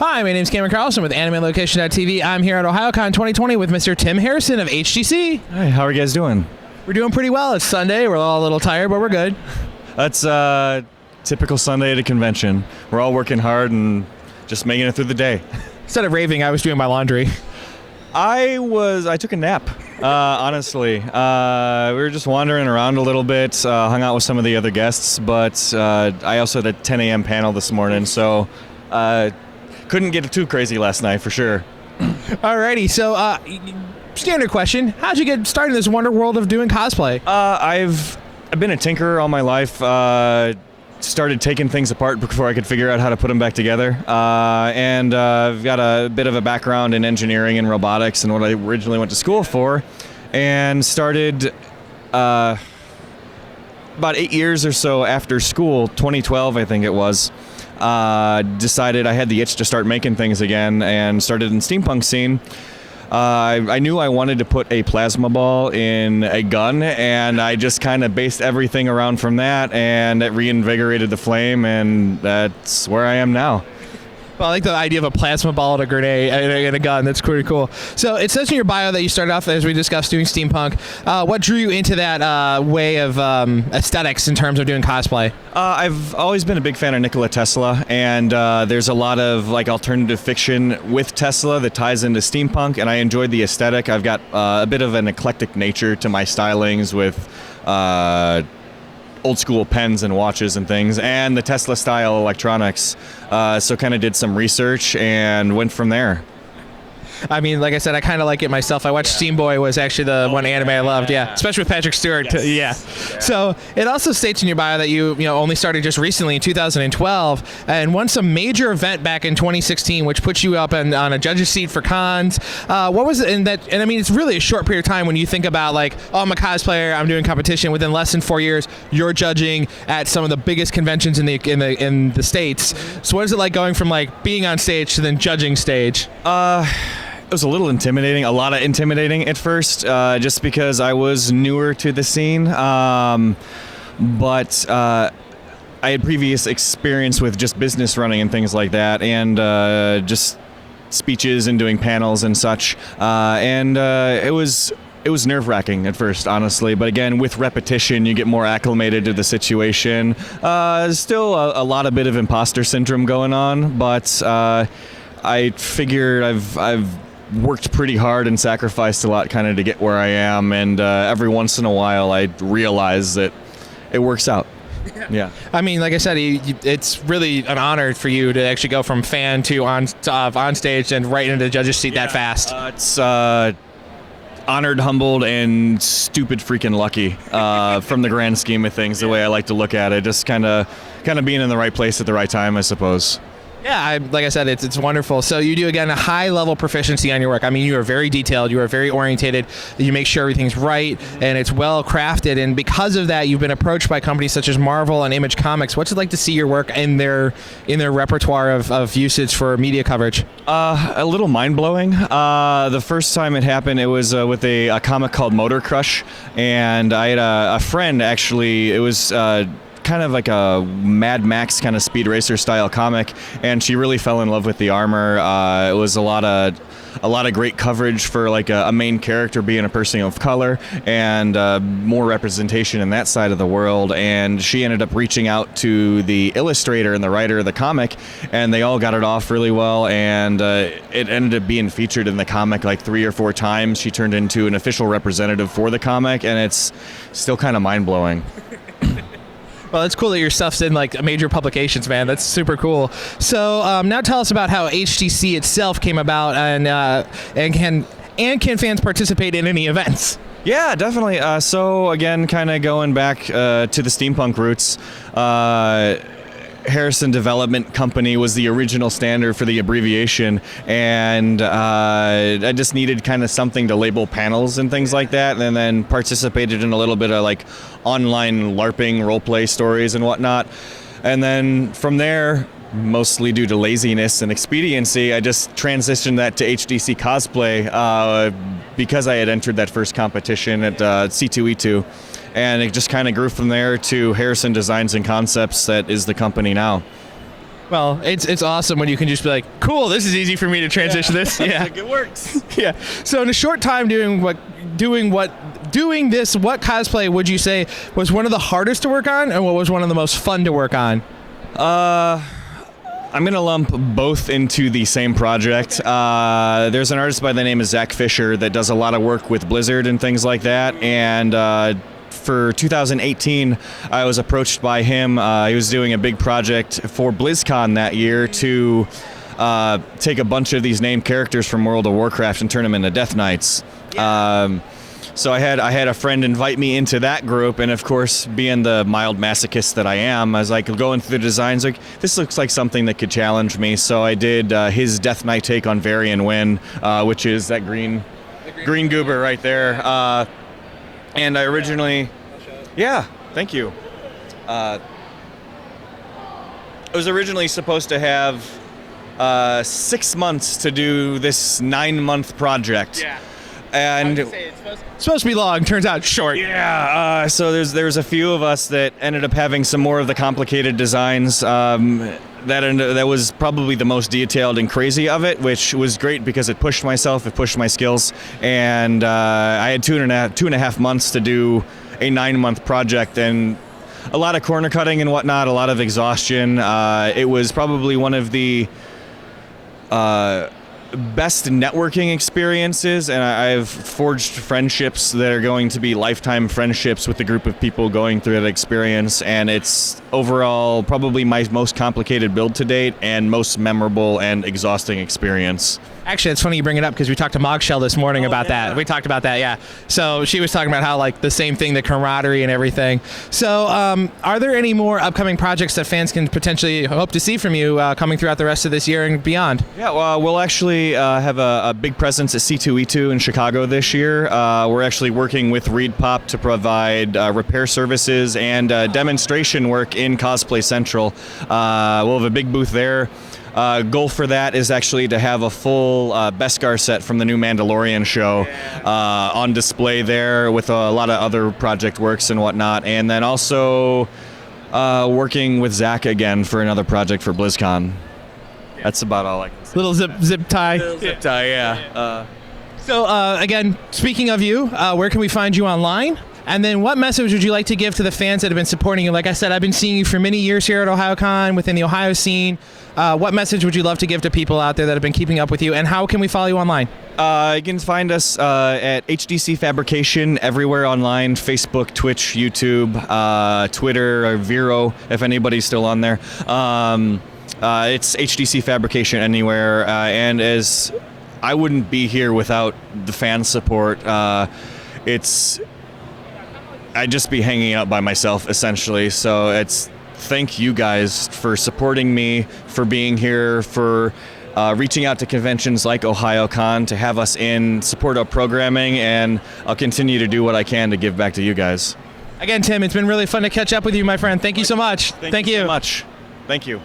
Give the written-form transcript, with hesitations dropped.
Hi, my name is Cameron Carlson with AnimeLocation.tv. I'm here at Ohayocon 2020 with Mr. Tim Harrison of HDC. Hi, how are you guys doing? We're doing pretty well. It's Sunday. We're all a little tired, but we're good. That's typical Sunday at a convention. We're all working hard and just making it through the day. Instead of raving, I was doing my laundry. I took a nap, honestly. We were just wandering around a little bit, hung out with some of the other guests, but I also had a 10 a.m. panel this morning, so couldn't get too crazy last night for sure. Alrighty, so standard question: how'd you get started in this wonder world of doing cosplay? I've been a tinkerer all my life. Started taking things apart before I could figure out how to put them back together. And I've got a bit of a background in engineering and robotics and what I originally went to school for. And started about 8 years or so after school, 2012 I think it was, decided I had the itch to start making things again and started in steampunk scene. I knew I wanted to put a plasma ball in a gun, and I just kind of based everything around from that, and it reinvigorated the flame, and that's where I am now. Well, I like the idea of a plasma ball and a grenade and a gun. That's pretty cool. So it says in your bio that you started off, as we discussed, doing steampunk. What drew you into that way of aesthetics in terms of doing cosplay? I've always been a big fan of Nikola Tesla, and there's a lot of like alternative fiction with Tesla that ties into steampunk, and I enjoyed the aesthetic. I've got a bit of an eclectic nature to my stylings with old school pens and watches and things, and the Tesla style electronics. So kind of did some research and went from there. I mean, like I said, I kind of like it myself. I watched Steam Boy was actually the one anime I loved, especially with Patrick Stewart. Yes. Yeah. So it also states in your bio that you only started just recently in 2012 and won some major event back in 2016, which put you up on a judge's seat for cons. What was it in that? And I mean, it's really a short period of time when you think about like, oh, I'm a cosplayer, I'm doing competition. Within less than 4 years, you're judging at some of the biggest conventions in the states. So what is it like going from like being on stage to then judging stage? It was a little intimidating, a lot of intimidating at first, just because I was newer to the scene. But I had previous experience with just business running and things like that, and just speeches and doing panels and such. And it was nerve-wracking at first, honestly. But again, with repetition, you get more acclimated to the situation. Still a lot of bit of imposter syndrome going on, but I figured I've worked pretty hard and sacrificed a lot kind of to get where I am, and every once in a while I realize that it works out. Yeah. I mean, like I said, it's really an honor for you to actually go from fan to on stage and right into the judge's seat that fast. It's honored, humbled, and stupid freaking lucky from the grand scheme of things, the way I like to look at it. Just kind of being in the right place at the right time, I suppose. Yeah, like I said, it's wonderful. So you do, again, a high-level proficiency on your work. I mean, you are very detailed. You are very orientated. You make sure everything's right, and it's well-crafted. And because of that, you've been approached by companies such as Marvel and Image Comics. What's it like to see your work in their repertoire of usage for media coverage? A little mind-blowing. The first time it happened, it was with a comic called Motor Crush, and I had a friend, actually. It was kind of like a Mad Max kind of speed racer style comic, and she really fell in love with the armor. It was a lot of great coverage for like a main character being a person of color, and more representation in that side of the world. And she ended up reaching out to the illustrator and the writer of the comic, and they all got it off really well, and it ended up being featured in the comic like 3 or 4 times. She turned into an official representative for the comic, and it's still kind of mind-blowing. Well, it's cool that your stuff's in like major publications, man. That's super cool. So now tell us about how HDC itself came about, and can fans participate in any events? Yeah, definitely. So again, kind of going back to the steampunk roots. Harrison Development Company was the original standard for the abbreviation, and I just needed kind of something to label panels and things like that, and then participated in a little bit of like online LARPing roleplay stories and whatnot. And then from there, mostly due to laziness and expediency, I just transitioned that to HDC cosplay because I had entered that first competition at C2E2. And it just kind of grew from there to Harrison Designs and Concepts, that is the company now. Well, it's awesome when you can just be like, cool, this is easy for me to transition this. Yeah. Like, it works. Yeah. So in a short time doing this, what cosplay would you say was one of the hardest to work on, and what was one of the most fun to work on? I'm going to lump both into the same project. There's an artist by the name of Zach Fisher that does a lot of work with Blizzard and things like that. And for 2018, I was approached by him. He was doing a big project for BlizzCon that year to take a bunch of these named characters from World of Warcraft and turn them into Death Knights. So I had a friend invite me into that group, and of course, being the mild masochist that I am, I was like going through the designs, like, this looks like something that could challenge me. So I did his Death Knight take on Varian Wynn, which is that green goober right there. And I originally, yeah, thank you. I was originally supposed to have 6 months to do this 9-month project. Yeah. And it's supposed to be long, turns out short. Yeah, so there's a few of us that ended up having some more of the complicated designs. That was probably the most detailed and crazy of it, which was great because it pushed myself, it pushed my skills, and I had two and a half months to do a 9-month project, and a lot of corner cutting and whatnot, a lot of exhaustion. It was probably one of the best networking experiences, and I've forged friendships that are going to be lifetime friendships with a group of people going through that experience, and it's overall probably my most complicated build to date and most memorable and exhausting experience. Actually, it's funny you bring it up because we talked to Mogshell this morning about that. We talked about that, yeah. So she was talking about how, like, the same thing, the camaraderie and everything. So are there any more upcoming projects that fans can potentially hope to see from you coming throughout the rest of this year and beyond? Yeah, well, we'll actually have a big presence at C2E2 in Chicago this year. We're actually working with ReedPop to provide repair services and demonstration work in Cosplay Central. We'll have a big booth there. Goal for that is actually to have a full Beskar set from the new Mandalorian show on display there with a lot of other project works and whatnot. And then also working with Zach again for another project for BlizzCon. That's about all I can say. Little zip tie. Zip tie, yeah. So again, speaking of you, where can we find you online? And then what message would you like to give to the fans that have been supporting you? Like I said, I've been seeing you for many years here at Ohayocon within the Ohio scene. What message would you love to give to people out there that have been keeping up with you, and how can we follow you online? You can find us at HDC Fabrication everywhere online: Facebook, Twitch, YouTube, Twitter, or Vero, if anybody's still on there. It's HDC Fabrication anywhere, and as I wouldn't be here without the fan support. I'd just be hanging out by myself, essentially. So it's thank you guys for supporting me, for being here, for reaching out to conventions like Ohayocon to have us in, support our programming, and I'll continue to do what I can to give back to you guys. Again, Tim, it's been really fun to catch up with you, my friend. Thank you so much. Thank you so much. Thank you.